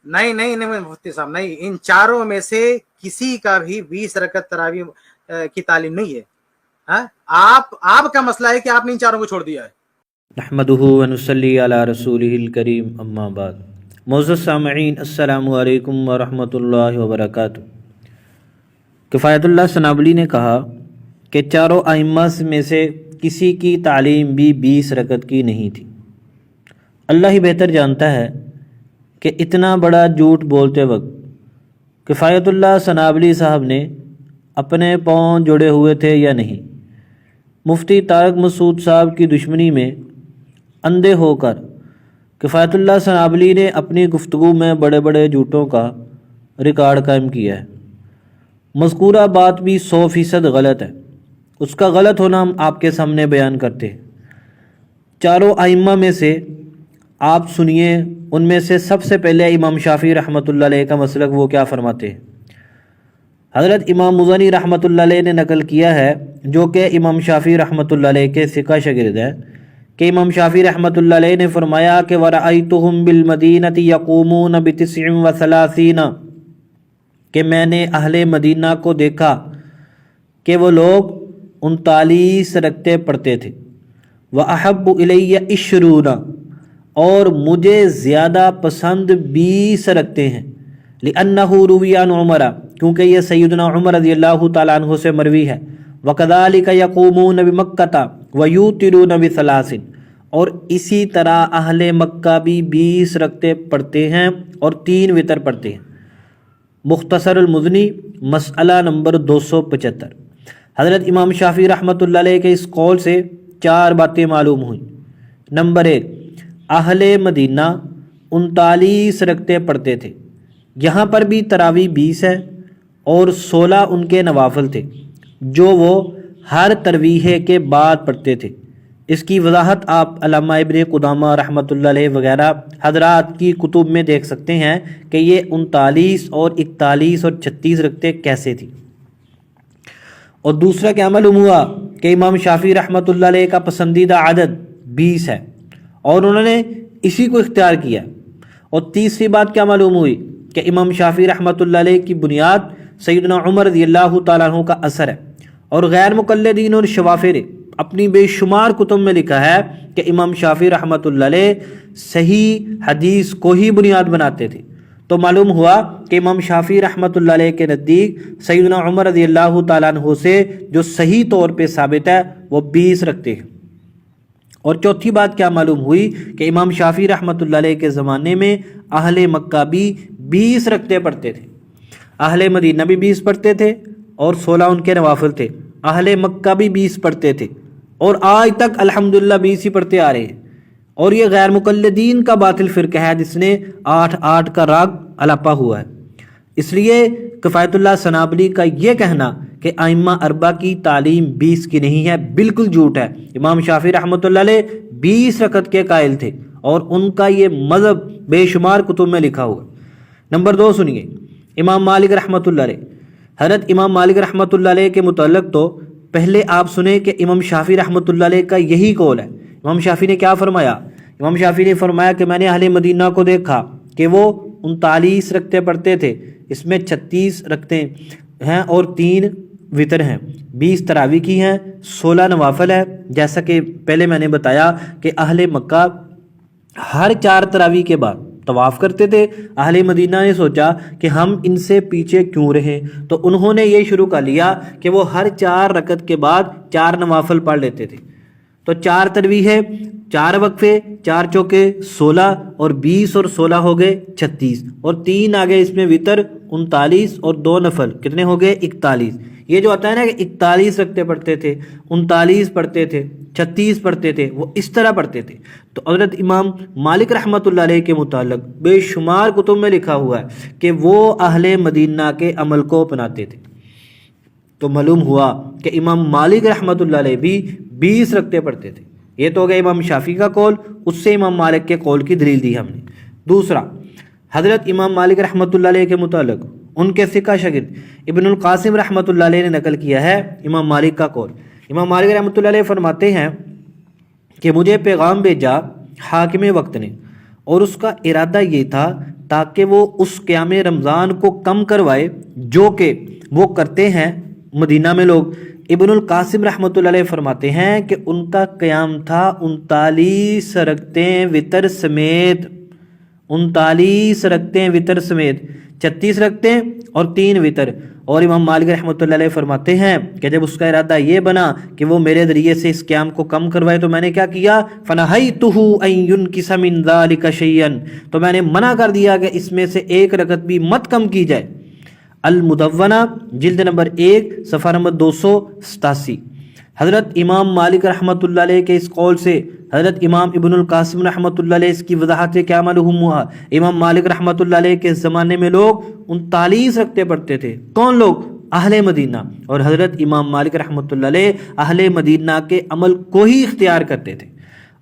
نہیں نہیں نہیں مفتی صاحب نہیں، ان چاروں میں سے کسی کا بھی 20 رکعت تراویح کی تعلیم نہیں ہے. ہاں آپ کا مسئلہ ہے کہ آپ نے ان چاروں کو چھوڑ دیا ہے. نحمدہ ونصلی علی رسولہ الکریم اما بعد. معزز سامعین السلام علیکم ورحمۃ اللہ وبرکاتہ. کفایت اللہ سنابلی نے کہا کہ چاروں ائمہ میں سے کسی کی تعلیم بھی 20 رکعت کی نہیں تھی. اللہ ہی بہتر جانتا ہے کہ اتنا بڑا جھوٹ بولتے وقت کفایت اللہ سنابلی صاحب نے اپنے پاؤں جڑے ہوئے تھے یا نہیں. مفتی طارق مسعود صاحب کی دشمنی میں اندھے ہو کر کفایت اللہ سنابلی نے اپنی گفتگو میں بڑے بڑے جھوٹوں کا ریکارڈ قائم کیا ہے. مذکورہ بات بھی 100% غلط ہے. اس کا غلط ہونا ہم آپ کے سامنے بیان کرتے ہیں. چاروں ائمہ میں سے آپ سنیے، ان میں سے سب سے پہلے امام شافعی رحمۃ اللہ علیہ کا مسلک وہ کیا فرماتے ہیں. حضرت امام مزنی رحمۃ اللہ علیہ نے نقل کیا ہے، جو کہ امام شافعی رحمۃ اللہ علیہ کے ثقہ شاگرد ہیں، کہ امام شافعی رحمۃ اللہ علیہ نے فرمایا کہ وَرَأَيْتُهُمْ بِالْمَدِينَةِ يَقُومُونَ ب39، کہ میں نے اہل مدینہ کو دیکھا کہ وہ لوگ 39 رکعتیں پڑھتے تھے. وَأَحَبُّ إِلَيَّ 20، اور مجھے زیادہ پسند 20 رکعتیں ہیں. لِأَنَّهُ رُوِيَ عَنْ عُمَرَ، کیونکہ یہ سیدنا عمر رضی اللہ تعالیٰ عنہ سے مروی ہے. وَكَذَلِكَ يَقُومُونَ بِمَكَّةَ وَيُوتِرُونَ بِثَلَاثٍ، اور اسی طرح اہل مکہ بھی 20 رکعتیں پڑھتے ہیں اور 3 وتر پڑھتے ہیں. مختصر المزنی مسئلہ نمبر 275. حضرت امام شافعی رحمۃ اللہ علیہ کے اس قول سے 4 باتیں معلوم ہوئیں. نمبر 1، اہل مدینہ 39 رکعتیں پڑھتے تھے. یہاں پر بھی تراویح 20 ہے اور 16 ان کے نوافل تھے جو وہ ہر تراویح کے بعد پڑھتے تھے. اس کی وضاحت آپ علامہ ابن قدامہ رحمۃ اللہ علیہ وغیرہ حضرات کی کتب میں دیکھ سکتے ہیں کہ یہ 39 اور 41 اور 36 رکعتیں کیسے تھی. اور دوسرا کیا معلوم ہوا کہ امام شافعی رحمۃ اللہ علیہ کا پسندیدہ عدد 20 ہے اور انہوں نے اسی کو اختیار کیا. اور تیسری بات کیا معلوم ہوئی کہ امام شافعی رحمۃ اللہ علیہ کی بنیاد سیدنا عمر رضی اللہ تعالیٰ عنہ کا اثر ہے. اور غیر مقلدین اور شوافر اپنی بے شمار کتب میں لکھا ہے کہ امام شافعی رحمۃ اللہ علیہ صحیح حدیث کو ہی بنیاد بناتے تھے. تو معلوم ہوا کہ امام شافعی رحمۃ اللہ علیہ کے نزدیک سیدنا عمر رضی اللہ تعالیٰ عنہ سے جو صحیح طور پہ ثابت ہے وہ 20 رکھتے ہیں. اور چوتھی بات کیا معلوم ہوئی کہ امام شافعی رحمۃ اللہ علیہ کے زمانے میں اہل مکہ بھی 20 رکعتیں پڑھتے تھے. اہل مدینہ بھی 20 پڑھتے تھے اور 16 ان کے نوافل تھے. اہل مکہ بھی 20 پڑھتے تھے اور آج تک الحمدللہ 20 ہی پڑھتے آ رہے ہیں. اور یہ غیر مقلدین کا باطل فرقہ ہے جس نے 8 کا راگ الاپا ہوا ہے. اس لیے کفایت اللہ سنابلی کا یہ کہنا کہ ائمہ اربعہ کی تعلیم 20 کی نہیں ہے بالکل جھوٹ ہے. امام شافعی رحمۃ اللہ علیہ 20 رکعت کے قائل تھے اور ان کا یہ مذہب بے شمار کتب میں لکھا ہوا. نمبر 2 سنیے، امام مالک رحمۃ اللہ علیہ. حضرت امام مالک رحمۃ اللہ علیہ کے متعلق تو پہلے آپ سنیں کہ امام شافعی رحمۃ اللہ علیہ کا یہی قول ہے. امام شافعی نے کیا فرمایا؟ امام شافعی نے فرمایا کہ میں نے اہل مدینہ کو دیکھا کہ وہ 39 رکعتیں پڑھتے تھے، اس میں 36 رکعتیں ہیں اور 3 وتر ہیں. 20 تراویح کی ہیں، 16 نوافل ہے. جیسا کہ پہلے میں نے بتایا کہ اہل مکہ ہر 4 تراویح کے بعد طواف کرتے تھے. اہل مدینہ نے سوچا کہ ہم ان سے پیچھے کیوں رہیں، تو انہوں نے یہ شروع کر لیا کہ وہ ہر 4 رکعت کے بعد 4 نوافل پڑھ لیتے تھے. تو 4 تراویح ہے، 4 وقفے، 4 چوکے 16 اور 20 اور 16 ہو گئے 36 اور 3 آگے اس میں وتر 39 اور 2 نفل کتنے ہو گئے 41. یہ جو آتا ہے نا کہ 41 رکعتیں پڑھتے تھے، 39 پڑھتے تھے، 36 پڑھتے تھے، وہ اس طرح پڑھتے تھے. تو حضرت امام مالک رحمۃ اللہ علیہ کے متعلق بے شمار کتب میں لکھا ہوا ہے کہ وہ اہل مدینہ کے عمل کو اپناتے تھے. تو معلوم ہوا کہ امام مالک رحمۃ اللہ علیہ بھی 20 رکعتیں پڑھتے تھے. یہ تو ہو گیا امام شافعی کا قول، اس سے امام مالک کے قول کی دلیل دی ہم نے. دوسرا، حضرت امام مالک رحمۃ اللہ علیہ کے متعلق ان کے ثقہ شاگرد ابن القاسم رحمۃ اللہ علیہ نے نقل کیا ہے امام مالک کا قول. امام مالک رحمۃ اللہ علیہ فرماتے ہیں کہ مجھے پیغام بھیجا حاکم وقت نے اور اس کا ارادہ یہ تھا تاکہ وہ اس قیام رمضان کو کم کروائے جو کہ وہ کرتے ہیں مدینہ میں لوگ۔ ابن القاسم رحمۃ اللہ علیہ فرماتے ہیں کہ ان کا قیام تھا 39 رکعتیں وتر سمیت، 39 رکعتیں وتر سمیت، 36 رکعتیں اور 3 وتر۔ اور امام مالک رحمۃ اللہ علیہ فرماتے ہیں کہ جب اس کا ارادہ یہ بنا کہ وہ میرے ذریعے سے اس قیام کو کم کروائے تو میں نے کیا کیا، فَنَهَيْتُهُ أَن يُنْكِسَ مِنْ ذَلِكَ شَيْئًا، تو میں نے منع کر دیا کہ اس میں سے ایک رکعت بھی مت کم کی جائے۔ المدونہ جلد نمبر 1 صفحہ نمبر 287۔ حضرت امام مالک رحمۃ اللہ علیہ کے اس قول سے حضرت امام ابن القاسم رحمۃ اللہ علیہ اس کی وضاحت سے کیا معلوم ہوا، امام مالک رحمۃ اللہ علیہ کے زمانے میں لوگ 39 رکعتیں پڑھتے تھے۔ کون لوگ؟ اہل مدینہ۔ اور حضرت امام مالک رحمۃ اللہ علیہ اہل مدینہ کے عمل کو ہی اختیار کرتے تھے۔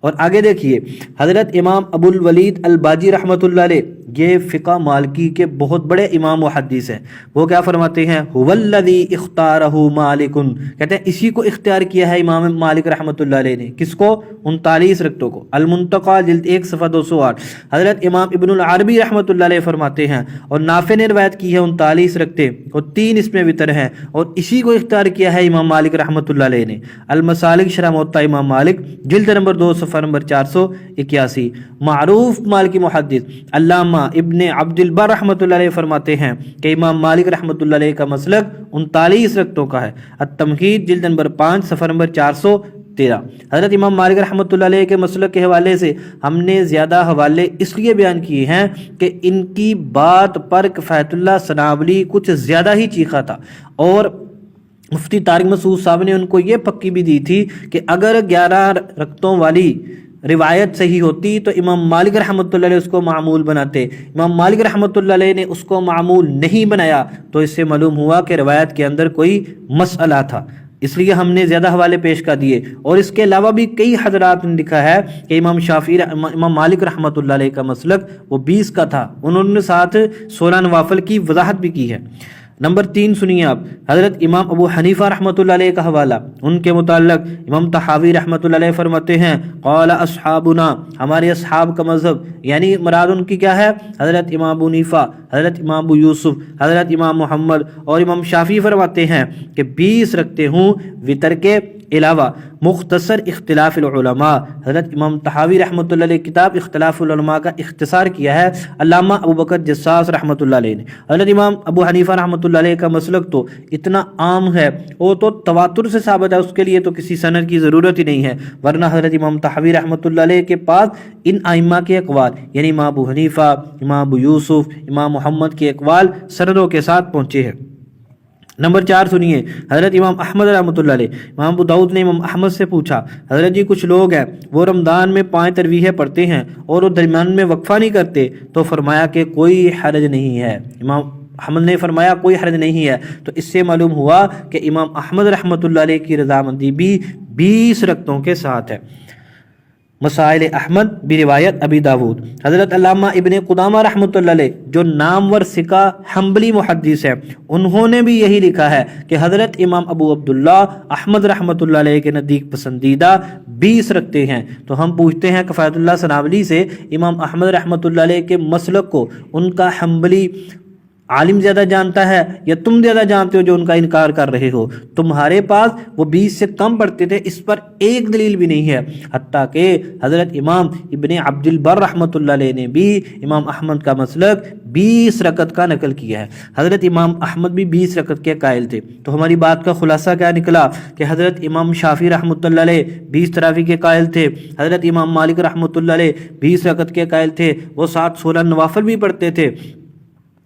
اور آگے دیکھیے حضرت امام ابو الولید الباجی رحمۃ اللہ علیہ، یہ فقہ مالکی کے بہت بڑے امام محدث ہیں، وہ کیا فرماتے ہیں، هو الذی اختارہ مالک، کہتے ہیں اسی کو اختیار کیا ہے امام مالک رحمۃ اللہ علیہ نے۔ کس کو؟ 39 رکعتوں کو۔ المنتقى جلد 1 صفحہ 208۔ حضرت امام ابن العربی رحمۃ اللہ علیہ فرماتے ہیں اور نافع نے روایت کی ہے 39 رکعتیں اور 3 اس میں وتر ہیں، اور اسی کو اختیار کیا ہے امام مالک رحمۃ اللہ علیہ نے۔ المسالک شرح موطا امام مالک جلد نمبر 2 صفحہ نمبر 481۔ معروف مالکی محدث علامہ ابن عبد البر رحمۃ اللہ علیہ فرماتے ہیں کہ امام مالک رحمۃ اللہ علیہ کا مسلک 39 رکعتوں کا ہے۔ التمہید جلد نمبر 5 صفحہ نمبر 413۔ حضرت امام مالک رحمۃ اللہ علیہ کے مسلک کے حوالے سے ہم نے زیادہ حوالے اس لیے بیان کیے ہیں کہ ان کی بات پر کفایت اللہ ثنابلی کچھ زیادہ ہی چیخا تھا، اور مفتی طارق مسعود صاحب نے ان کو یہ پکی بھی دی تھی کہ اگر 11 رکعتوں والی روایت صحیح ہوتی تو امام مالک رحمۃ اللہ علیہ اس کو معمول بناتے۔ امام مالک رحمۃ اللہ علیہ نے اس کو معمول نہیں بنایا، تو اس سے معلوم ہوا کہ روایت کے اندر کوئی مسئلہ تھا، اس لیے ہم نے زیادہ حوالے پیش کر دیے۔ اور اس کے علاوہ بھی کئی حضرات نے لکھا ہے کہ امام مالک رحمۃ اللہ علیہ کا مسلک وہ 20 کا تھا، انہوں نے ساتھ 16 نوافل کی وضاحت بھی کی ہے۔ نمبر 3 سنیے آپ، حضرت امام ابو حنیفہ رحمۃ اللہ علیہ کا حوالہ، ان کے متعلق امام طحاوی رحمۃ اللہ علیہ فرماتے ہیں قال اصحابنا، ہمارے اصحاب کا مذہب، یعنی مراد ان کی کیا ہے، حضرت امام ابو حنیفہ، حضرت امام ابو یوسف، حضرت امام محمد اور امام شافعی فرماتے ہیں کہ 20 رکھتے ہوں وتر کے علاوہ۔ مختصر اختلاف العلماء، حضرت امام طحاوی رحمۃ اللہ علیہ کتاب اختلاف العلماء کا اختصار کیا ہے علامہ ابو بکر جساس رحمۃ اللہ علیہ نے۔ حضرت امام ابو حنیفہ رحمۃ اللہ علیہ کا مسلک تو اتنا عام ہے، وہ تو تواتر سے ثابت ہے، اس کے لیے تو کسی سند کی ضرورت ہی نہیں ہے، ورنہ حضرت امام طحاوی رحمۃ اللہ علیہ کے پاس ان ائمہ کے اقوال، یعنی امام ابو حنیفہ، امام ابو یوسف، امام محمد کے اقوال سندوں کے ساتھ پہنچے ہیں۔ نمبر 4 سنیے، حضرت امام احمد رحمۃ اللہ علیہ، امام ابو داؤد نے امام احمد سے پوچھا، حضرت جی کچھ لوگ ہیں وہ رمضان میں 5 تراویح پڑھتے ہیں اور وہ درمیان میں وقفہ نہیں کرتے، تو فرمایا کہ کوئی حرج نہیں ہے۔ امام احمد نے فرمایا کوئی حرج نہیں ہے، تو اس سے معلوم ہوا کہ امام احمد رحمۃ اللہ علیہ کی رضامندی بھی 20 رکعتوں کے ساتھ ہے۔ مسائل احمد بروایت ابی داود، حضرت علامہ ابن قدامہ رحمۃ اللہ علیہ جو نامور ثقہ حنبلی محدث ہیں، انہوں نے بھی یہی لکھا ہے کہ حضرت امام ابو عبداللہ احمد رحمۃ اللہ علیہ کے نزدیک پسندیدہ 20 رکھتے ہیں۔ تو ہم پوچھتے ہیں کفایت اللہ ثنابلی سے، امام احمد رحمۃ اللہ علیہ کے مسلک کو ان کا حنبلی عالم زیادہ جانتا ہے یا تم زیادہ جانتے ہو جو ان کا انکار کر رہے ہو؟ تمہارے پاس وہ 20 سے کم پڑھتے تھے، اس پر ایک دلیل بھی نہیں ہے، حتیٰ کہ حضرت امام ابن عبد البر رحمۃ اللہ علیہ نے بھی امام احمد کا مسلک 20 رکعت کا نقل کیا ہے۔ حضرت امام احمد بھی 20 رکعت کے قائل تھے۔ تو ہماری بات کا خلاصہ کیا نکلا کہ حضرت امام شافعی رحمۃ اللہ علیہ 20 تراویح کے قائل تھے، حضرت امام مالک رحمۃ اللہ علیہ 20 رکعت کے قائل تھے، وہ ساتھ 16 نوافل بھی پڑھتے تھے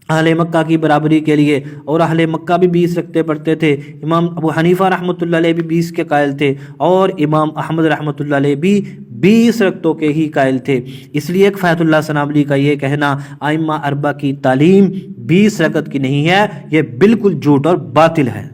اہل مکہ کی برابری کے لیے، اور اہل مکہ بھی 20 رکعتیں پڑھتے تھے۔ امام ابو حنیفہ رحمۃ اللہ علیہ بھی 20 کے قائل تھے، اور امام احمد رحمۃ اللہ علیہ بھی 20 رکعتوں کے ہی قائل تھے۔ اس لیے کفایت اللہ ثنابلی کا یہ کہنا ائمہ اربعہ کی تعلیم 20 رکعت کی نہیں ہے، یہ بالکل جھوٹ اور باطل ہے۔